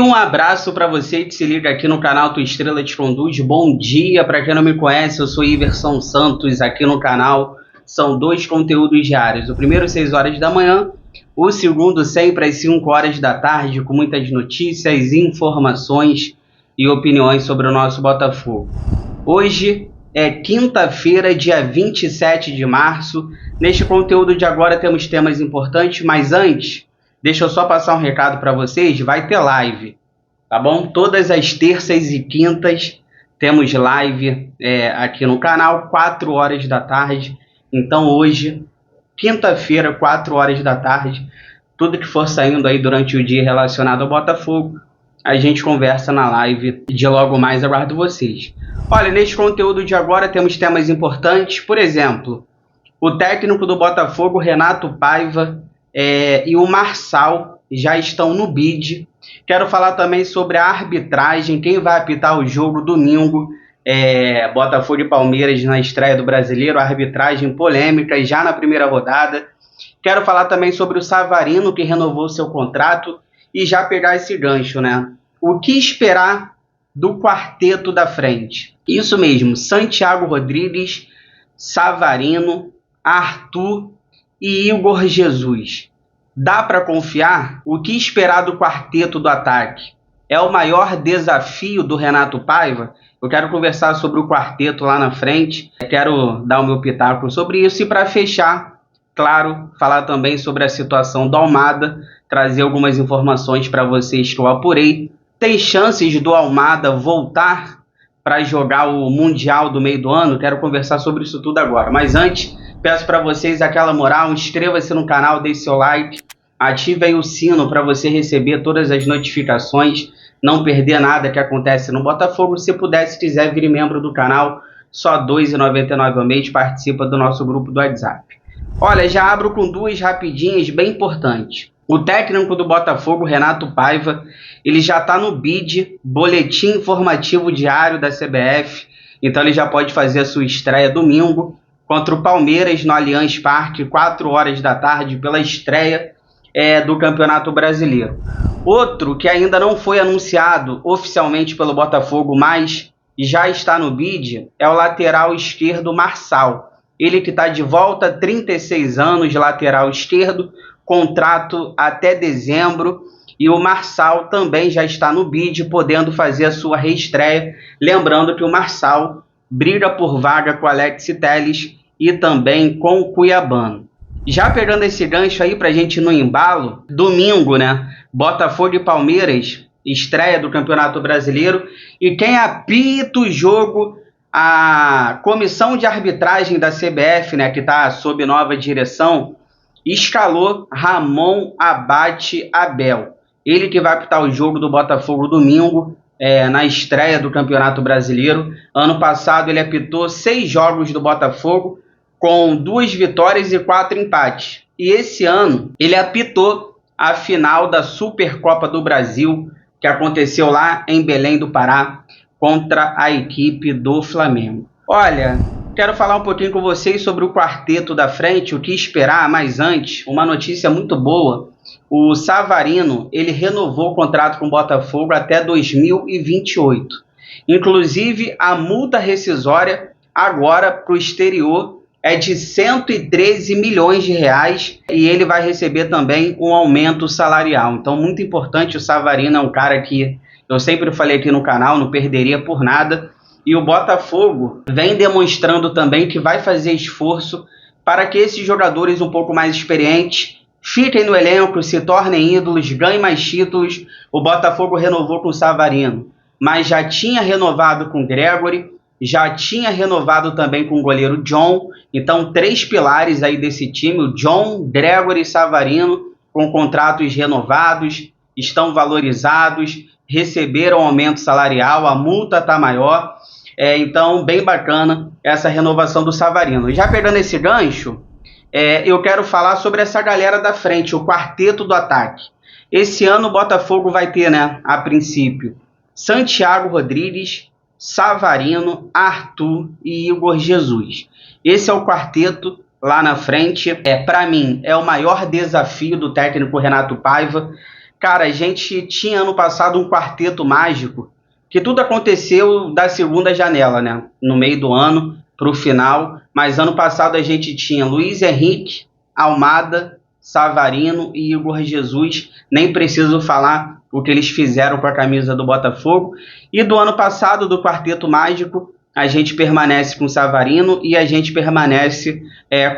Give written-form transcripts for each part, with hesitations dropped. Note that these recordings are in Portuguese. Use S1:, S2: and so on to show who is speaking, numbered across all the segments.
S1: um abraço para você que se liga aqui no canal Tua Estrela Te Conduz. Bom dia, para quem não me conhece, eu sou Iverson Santos aqui no canal. São 2 conteúdos diários, o primeiro às 6 horas da manhã, o segundo sempre às 5 horas da tarde, com muitas notícias, informações e opiniões sobre o nosso Botafogo. Hoje é quinta-feira, dia 27 de março. Neste conteúdo de agora temos temas importantes, mas antes, deixa eu só passar um recado para vocês, vai ter live, tá bom? Todas as terças e quintas temos live aqui no canal, 4 horas da tarde. Então hoje, quinta-feira, 4 horas da tarde, tudo que for saindo aí durante o dia relacionado ao Botafogo, a gente conversa na live de logo mais, aguardo vocês. Olha, neste conteúdo de agora temos temas importantes, por exemplo, o técnico do Botafogo, Renato Paiva, e o Marçal já estão no bid. Quero falar também sobre a arbitragem, quem vai apitar o jogo domingo, Botafogo e Palmeiras na estreia do Brasileiro, arbitragem polêmica já na primeira rodada. Quero falar também sobre o Savarino, que renovou seu contrato, e já pegar esse gancho, né? O que esperar do quarteto da frente? Isso mesmo, Santiago Rodrigues, Savarino, Arthur e Igor Jesus. Dá para confiar? O que esperar do quarteto do ataque? É o maior desafio do Renato Paiva? Eu quero conversar sobre o quarteto lá na frente, quero dar o meu pitaco sobre isso e para fechar, claro, falar também sobre a situação do Almada, trazer algumas informações para vocês que eu apurei. Tem chances do Almada voltar para jogar o Mundial do meio do ano? Quero conversar sobre isso tudo agora, mas antes, peço para vocês aquela moral, inscreva-se no canal, deixe seu like, ative aí o sino para você receber todas as notificações, não perder nada que acontece no Botafogo. Se puder, se quiser vir membro do canal, só R$ 2,99 ao mês, participa do nosso grupo do WhatsApp. Olha, já abro com duas rapidinhas bem importantes. O técnico do Botafogo, Renato Paiva, ele já está no BID, Boletim Informativo Diário da CBF, então ele já pode fazer a sua estreia domingo contra o Palmeiras no Allianz Parque, 4 horas da tarde, pela estreia do Campeonato Brasileiro. Outro que ainda não foi anunciado oficialmente pelo Botafogo, mas já está no BID, é o lateral esquerdo Marçal. Ele que está de volta, 36 anos, lateral esquerdo, contrato até dezembro, e o Marçal também já está no BID, podendo fazer a sua reestreia. Lembrando que o Marçal briga por vaga com o Alex Telles e também com o Cuiabano. Já pegando esse gancho aí para a gente ir no embalo, domingo, né? Botafogo e Palmeiras, estreia do Campeonato Brasileiro, e quem apita o jogo, a comissão de arbitragem da CBF, né, que está sob nova direção, escalou Ramon Abate Abel. Ele que vai apitar o jogo do Botafogo domingo, na estreia do Campeonato Brasileiro. Ano passado ele apitou 6 jogos do Botafogo, com 2 vitórias e 4 empates. E esse ano ele apitou a final da Supercopa do Brasil, que aconteceu lá em Belém do Pará, contra a equipe do Flamengo. Olha, quero falar um pouquinho com vocês sobre o quarteto da frente, o que esperar, mas antes, uma notícia muito boa. O Savarino, ele renovou o contrato com o Botafogo até 2028. Inclusive, a multa rescisória agora para o exterior é de 113 milhões de reais e ele vai receber também um aumento salarial. Então, muito importante, o Savarino é um cara que eu sempre falei aqui no canal, não perderia por nada. E o Botafogo vem demonstrando também que vai fazer esforço para que esses jogadores um pouco mais experientes fiquem no elenco, se tornem ídolos, ganhem mais títulos. O Botafogo renovou com o Savarino, mas já tinha renovado com o Gregory, já tinha renovado também com o goleiro John. Então, 3 pilares aí desse time, o John, Gregory e Savarino, com contratos renovados, estão valorizados, receberam aumento salarial, a multa está maior. Então, bem bacana essa renovação do Savarino. Já pegando esse gancho, eu quero falar sobre essa galera da frente, o quarteto do ataque. Esse ano o Botafogo vai ter, né, a princípio, Santiago Rodrigues, Savarino, Arthur e Igor Jesus. Esse é o quarteto lá na frente. Para mim, é o maior desafio do técnico Renato Paiva. Cara, a gente tinha ano passado um quarteto mágico, que tudo aconteceu da segunda janela, né? No meio do ano, para o final. Mas ano passado a gente tinha Luiz Henrique, Almada, Savarino e Igor Jesus. Nem preciso falar o que eles fizeram com a camisa do Botafogo. E do ano passado, do quarteto mágico, a gente permanece com Savarino e a gente permanece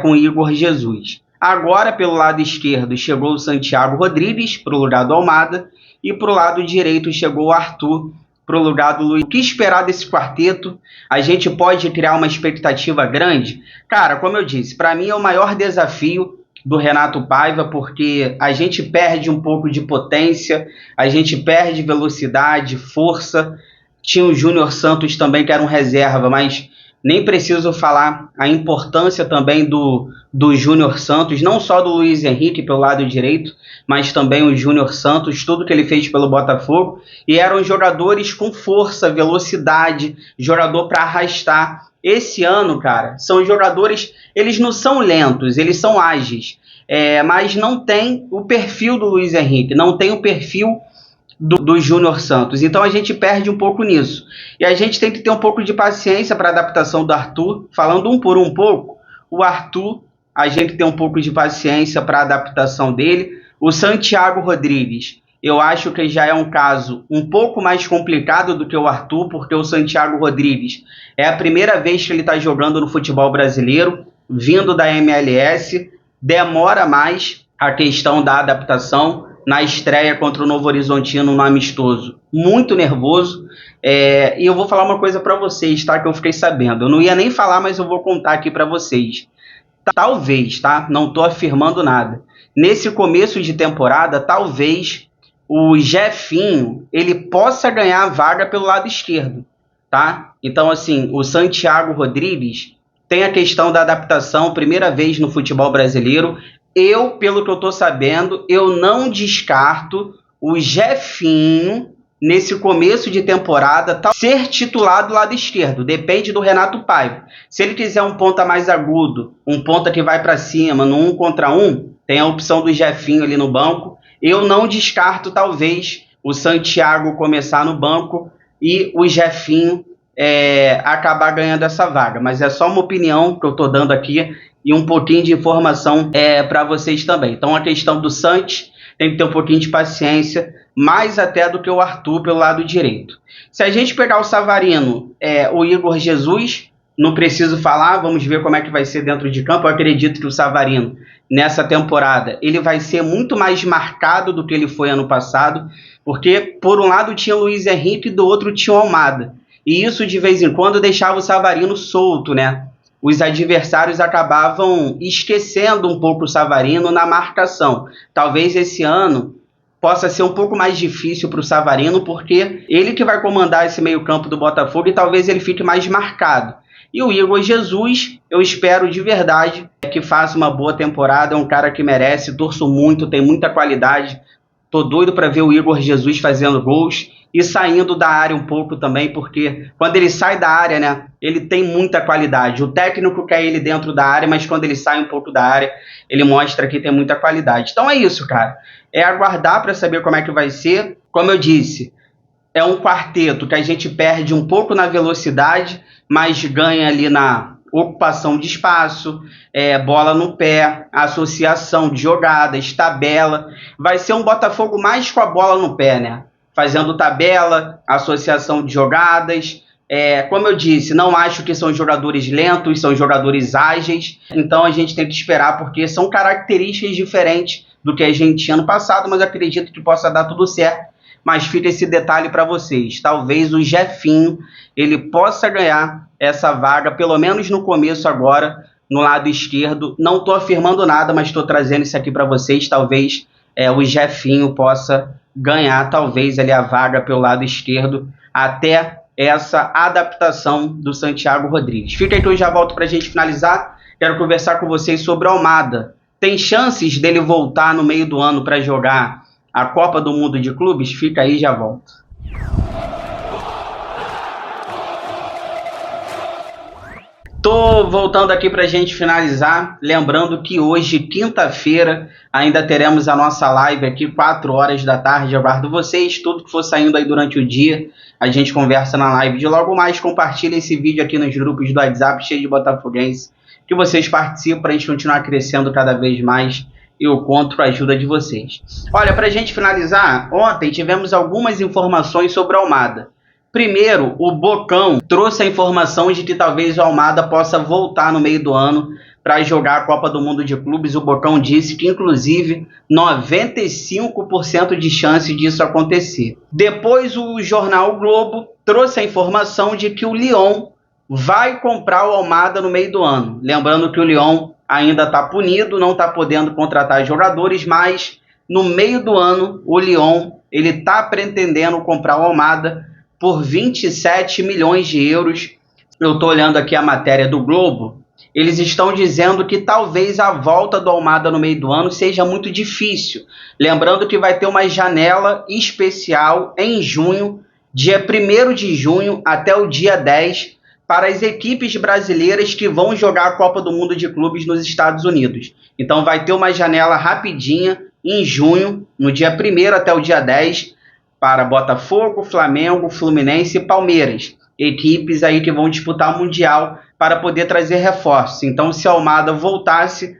S1: com Igor Jesus. Agora, pelo lado esquerdo, chegou o Santiago Rodrigues para o lugar do Almada e para o lado direito chegou o Arthur para o lugar do Luiz. O que esperar desse quarteto? A gente pode criar uma expectativa grande? Cara, como eu disse, para mim é o maior desafio do Renato Paiva, porque a gente perde um pouco de potência, a gente perde velocidade, força. Tinha o Júnior Santos também, que era um reserva, mas nem preciso falar a importância também do Júnior Santos, não só do Luiz Henrique pelo lado direito, mas também o Júnior Santos, tudo que ele fez pelo Botafogo. E eram jogadores com força, velocidade, jogador para arrastar. Esse ano, cara, são jogadores, eles não são lentos, eles são ágeis, mas não tem o perfil do Luiz Henrique, não tem o perfil do Júnior Santos. Então a gente perde um pouco nisso. E a gente tem que ter um pouco de paciência para a adaptação do Arthur. Falando um por um pouco, o Arthur, a gente tem um pouco de paciência para a adaptação dele. O Santiago Rodrigues, eu acho que já é um caso um pouco mais complicado do que o Arthur, porque o Santiago Rodrigues é a primeira vez que ele está jogando no futebol brasileiro, vindo da MLS, demora mais a questão da adaptação. Na estreia contra o Novo Horizontino no amistoso, muito nervoso, e eu vou falar uma coisa para vocês, tá, que eu fiquei sabendo, eu não ia nem falar, mas eu vou contar aqui para vocês, talvez, tá, não tô afirmando nada, nesse começo de temporada, talvez o Jefinho, ele possa ganhar a vaga pelo lado esquerdo, tá, então assim, o Santiago Rodrigues tem a questão da adaptação, primeira vez no futebol brasileiro. Eu, pelo que eu estou sabendo, eu não descarto o Jefinho, nesse começo de temporada, ser titular do lado esquerdo. Depende do Renato Paiva. Se ele quiser um ponta mais agudo, um ponta que vai para cima, no 1 contra 1, tem a opção do Jefinho ali no banco. Eu não descarto, talvez, o Santiago começar no banco e o Jefinho acabar ganhando essa vaga. Mas é só uma opinião que eu estou dando aqui e um pouquinho de informação para vocês também. Então a questão do Santos tem que ter um pouquinho de paciência, mais até do que o Arthur pelo lado direito. Se a gente pegar o Savarino, o Igor Jesus, não preciso falar, vamos ver como é que vai ser dentro de campo. Eu acredito que o Savarino, nessa temporada, ele vai ser muito mais marcado do que ele foi ano passado, porque por um lado tinha o Luiz Henrique e do outro tinha o Almada. E isso de vez em quando deixava o Savarino solto, né? Os adversários acabavam esquecendo um pouco o Savarino na marcação. Talvez esse ano possa ser um pouco mais difícil para o Savarino, porque ele que vai comandar esse meio-campo do Botafogo e talvez ele fique mais marcado. E o Igor Jesus, eu espero de verdade que faça uma boa temporada, é um cara que merece, torço muito, tem muita qualidade. Tô doido para ver o Igor Jesus fazendo gols e saindo da área um pouco também, porque quando ele sai da área, né, ele tem muita qualidade. O técnico quer ele dentro da área, mas quando ele sai um pouco da área, ele mostra que tem muita qualidade. Então é isso, cara. É aguardar para saber como é que vai ser. Como eu disse, é um quarteto que a gente perde um pouco na velocidade, mas ganha ali na ocupação de espaço, bola no pé, associação de jogadas, tabela. Vai ser um Botafogo mais com a bola no pé, né? Fazendo tabela, associação de jogadas. Como eu disse, não acho que são jogadores lentos, são jogadores ágeis. Então a gente tem que esperar, porque são características diferentes do que a gente tinha no passado, mas acredito que possa dar tudo certo. Mas fica esse detalhe para vocês. Talvez o Jefinho ele possa ganhar essa vaga, pelo menos no começo agora, no lado esquerdo. Não estou afirmando nada, mas estou trazendo isso aqui para vocês. Talvez o Jefinho possa ganhar, talvez, ali a vaga pelo lado esquerdo, até essa adaptação do Santiago Rodrigues. Fica aí que eu já volto para a gente finalizar. Quero conversar com vocês sobre o Almada. Tem chances dele voltar no meio do ano para jogar a Copa do Mundo de Clubes? Fica aí, já volto. Tô voltando aqui para a gente finalizar, lembrando que hoje, quinta-feira, ainda teremos a nossa live aqui, 4 horas da tarde. Aguardo vocês, tudo que for saindo aí durante o dia, a gente conversa na live de logo mais. Compartilha esse vídeo aqui nos grupos do WhatsApp, cheio de botafoguense, que vocês participam para a gente continuar crescendo cada vez mais. Eu conto com a ajuda de vocês. Olha, para a gente finalizar, ontem tivemos algumas informações sobre a Almada. Primeiro, o Bocão trouxe a informação de que talvez o Almada possa voltar no meio do ano para jogar a Copa do Mundo de Clubes. O Bocão disse que, inclusive, 95% de chance disso acontecer. Depois, o jornal o Globo trouxe a informação de que o Lyon vai comprar o Almada no meio do ano. Lembrando que o Lyon ainda está punido, não está podendo contratar jogadores, mas no meio do ano, o Lyon está pretendendo comprar o Almada por 27 milhões de euros. Eu estou olhando aqui a matéria do Globo. Eles estão dizendo que talvez a volta do Almada no meio do ano seja muito difícil. Lembrando que vai ter uma janela especial em junho, dia 1º de junho até o dia 10, para as equipes brasileiras que vão jogar a Copa do Mundo de Clubes nos Estados Unidos. Então vai ter uma janela rapidinha em junho, no dia 1º até o dia 10, para Botafogo, Flamengo, Fluminense e Palmeiras. Equipes aí que vão disputar o Mundial para poder trazer reforços. Então, se a Almada voltasse,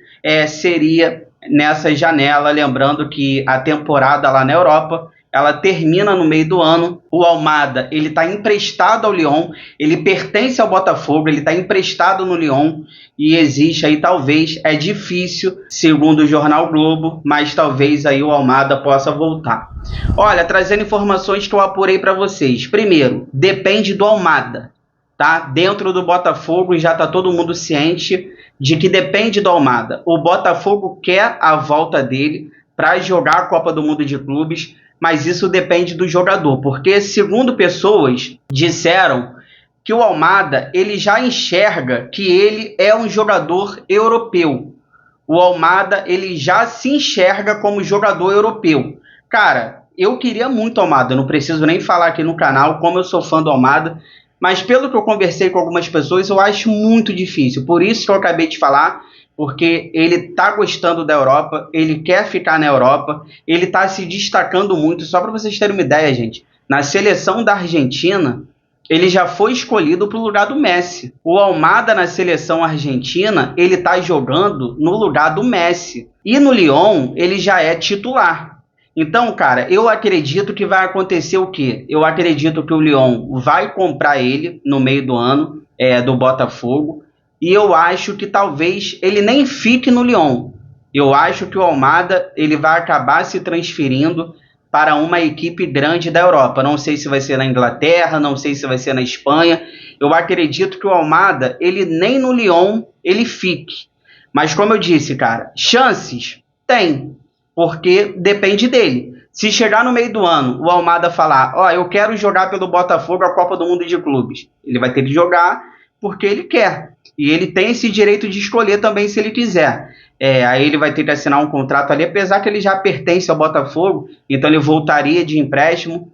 S1: seria nessa janela. Lembrando que a temporada lá na Europa, ela termina no meio do ano. O Almada, ele está emprestado ao Lyon, ele pertence ao Botafogo, ele está emprestado no Lyon e existe aí talvez, é difícil, segundo o jornal Globo, mas talvez aí o Almada possa voltar. Olha, trazendo informações que eu apurei para vocês. Primeiro, depende do Almada, tá? Dentro do Botafogo já está todo mundo ciente de que depende do Almada. O Botafogo quer a volta dele para jogar a Copa do Mundo de Clubes, mas isso depende do jogador, porque segundo pessoas disseram que o Almada ele já enxerga que ele é um jogador europeu. O Almada ele já se enxerga como jogador europeu. Cara, eu queria muito o Almada, não preciso nem falar aqui no canal como eu sou fã do Almada, mas pelo que eu conversei com algumas pessoas, eu acho muito difícil. Por isso que eu acabei de falar, porque ele está gostando da Europa, ele quer ficar na Europa, ele está se destacando muito. Só para vocês terem uma ideia, gente, na seleção da Argentina, ele já foi escolhido para o lugar do Messi. O Almada na seleção argentina, ele está jogando no lugar do Messi. E no Lyon, ele já é titular. Então, cara, eu acredito que vai acontecer o quê? Eu acredito que o Lyon vai comprar ele no meio do ano, do Botafogo. E eu acho que talvez ele nem fique no Lyon. Eu acho que o Almada ele vai acabar se transferindo para uma equipe grande da Europa. Não sei se vai ser na Inglaterra, não sei se vai ser na Espanha. Eu acredito que o Almada, ele nem no Lyon ele fique. Mas como eu disse, cara, chances tem, porque depende dele. Se chegar no meio do ano, o Almada falar, eu quero jogar pelo Botafogo a Copa do Mundo de Clubes, ele vai ter que jogar porque ele quer. E ele tem esse direito de escolher também se ele quiser. Aí ele vai ter que assinar um contrato ali, apesar que ele já pertence ao Botafogo, então ele voltaria de empréstimo.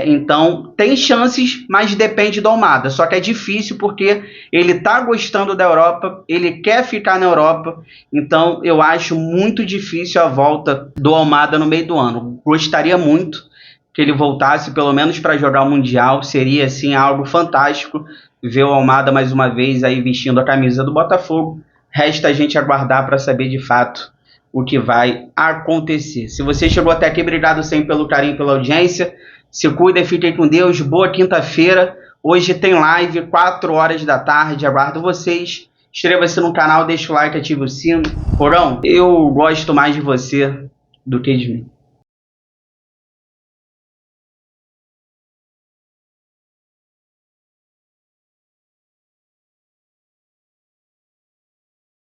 S1: Então tem chances, mas depende do Almada. Só que é difícil porque ele está gostando da Europa, ele quer ficar na Europa. Então eu acho muito difícil a volta do Almada no meio do ano. Gostaria muito que ele voltasse pelo menos para jogar o Mundial. Seria assim algo fantástico ver o Almada mais uma vez aí vestindo a camisa do Botafogo. Resta a gente aguardar para saber de fato o que vai acontecer. Se você chegou até aqui, obrigado sempre pelo carinho, pela audiência. Se cuida, fiquem com Deus. Boa quinta-feira. Hoje tem live, 4 horas da tarde. Aguardo vocês. Inscreva-se no canal, deixa o like, ative o sino. Porão, eu gosto mais de você do que de mim.